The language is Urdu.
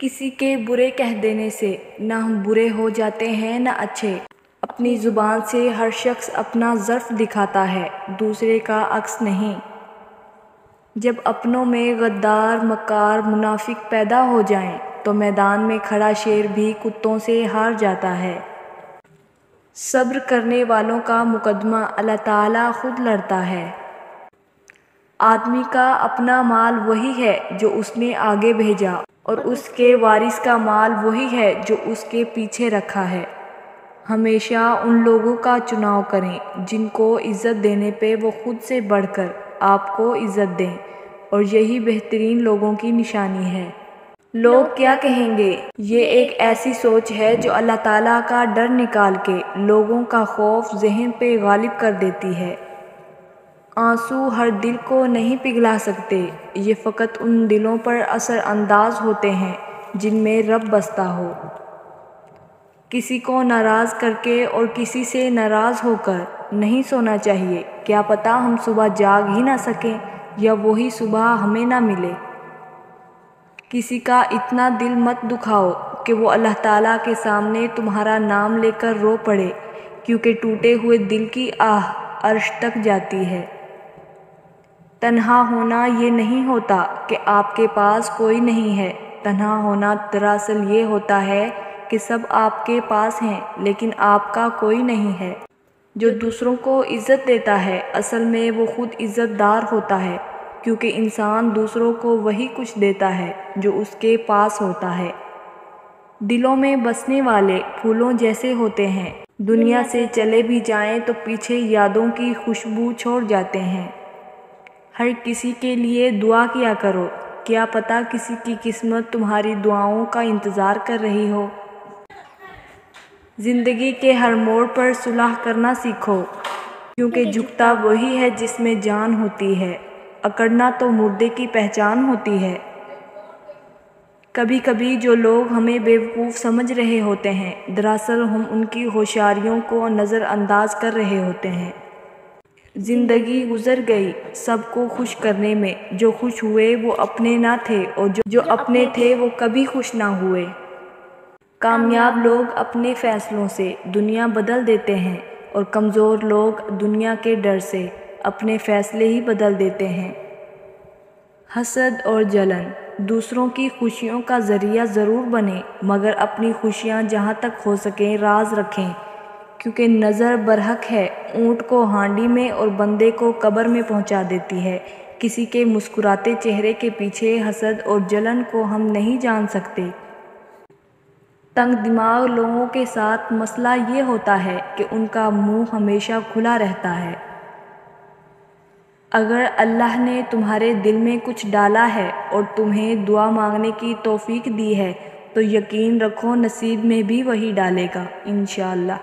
کسی کے برے کہہ دینے سے نہ ہم برے ہو جاتے ہیں نہ اچھے۔ اپنی زبان سے ہر شخص اپنا ظرف دکھاتا ہے، دوسرے کا عکس نہیں۔ جب اپنوں میں غدار، مکار، منافق پیدا ہو جائیں تو میدان میں کھڑا شیر بھی کتوں سے ہار جاتا ہے۔ صبر کرنے والوں کا مقدمہ اللہ تعالیٰ خود لڑتا ہے۔ آدمی کا اپنا مال وہی ہے جو اس نے آگے بھیجا، اور اس کے وارث کا مال وہی ہے جو اس کے پیچھے رکھا ہے۔ ہمیشہ ان لوگوں کا چناؤ کریں جن کو عزت دینے پہ وہ خود سے بڑھ کر آپ کو عزت دیں، اور یہی بہترین لوگوں کی نشانی ہے۔ لوگ کیا کہیں گے؟ یہ ایک ایسی سوچ ہے جو اللہ تعالیٰ کا ڈر نکال کے لوگوں کا خوف ذہن پہ غالب کر دیتی ہے۔ آنسو ہر دل کو نہیں پگھلا سکتے، یہ فقط ان دلوں پر اثر انداز ہوتے ہیں جن میں رب بستا ہو۔ کسی کو ناراض کر کے اور کسی سے ناراض ہو کر نہیں سونا چاہیے، کیا پتہ ہم صبح جاگ ہی نہ سکیں یا وہی صبح ہمیں نہ ملے۔ کسی کا اتنا دل مت دکھاؤ کہ وہ اللہ تعالیٰ کے سامنے تمہارا نام لے کر رو پڑے، کیونکہ ٹوٹے ہوئے دل کی آہ عرش تک جاتی ہے۔ تنہا ہونا یہ نہیں ہوتا کہ آپ کے پاس کوئی نہیں ہے، تنہا ہونا دراصل یہ ہوتا ہے کہ سب آپ کے پاس ہیں لیکن آپ کا کوئی نہیں ہے۔ جو دوسروں کو عزت دیتا ہے اصل میں وہ خود عزت دار ہوتا ہے، کیونکہ انسان دوسروں کو وہی کچھ دیتا ہے جو اس کے پاس ہوتا ہے۔ دلوں میں بسنے والے پھولوں جیسے ہوتے ہیں، دنیا سے چلے بھی جائیں تو پیچھے یادوں کی خوشبو چھوڑ جاتے ہیں۔ ہر کسی کے لیے دعا کیا کرو، کیا پتہ کسی کی قسمت تمہاری دعاؤں کا انتظار کر رہی ہو۔ زندگی کے ہر موڑ پر صلح کرنا سیکھو، کیونکہ جھکتا وہی ہے جس میں جان ہوتی ہے، اکڑنا تو مردے کی پہچان ہوتی ہے۔ کبھی کبھی جو لوگ ہمیں بیوقوف سمجھ رہے ہوتے ہیں دراصل ہم ان کی ہوشیاریوں کو نظر انداز کر رہے ہوتے ہیں۔ زندگی گزر گئی سب کو خوش کرنے میں، جو خوش ہوئے وہ اپنے نہ تھے اور جو اپنے تھے وہ کبھی خوش نہ ہوئے۔ کامیاب لوگ اپنے فیصلوں سے دنیا بدل دیتے ہیں، اور کمزور لوگ دنیا کے ڈر سے اپنے فیصلے ہی بدل دیتے ہیں۔ حسد اور جلن دوسروں کی خوشیوں کا ذریعہ ضرور بنے، مگر اپنی خوشیاں جہاں تک ہو سکیں راز رکھیں، کیونکہ نظر برحق ہے، اونٹ کو ہانڈی میں اور بندے کو قبر میں پہنچا دیتی ہے۔ کسی کے مسکراتے چہرے کے پیچھے حسد اور جلن کو ہم نہیں جان سکتے۔ تنگ دماغ لوگوں کے ساتھ مسئلہ یہ ہوتا ہے کہ ان کا منہ ہمیشہ کھلا رہتا ہے۔ اگر اللہ نے تمہارے دل میں کچھ ڈالا ہے اور تمہیں دعا مانگنے کی توفیق دی ہے تو یقین رکھو نصیب میں بھی وہی ڈالے گا انشاءاللہ۔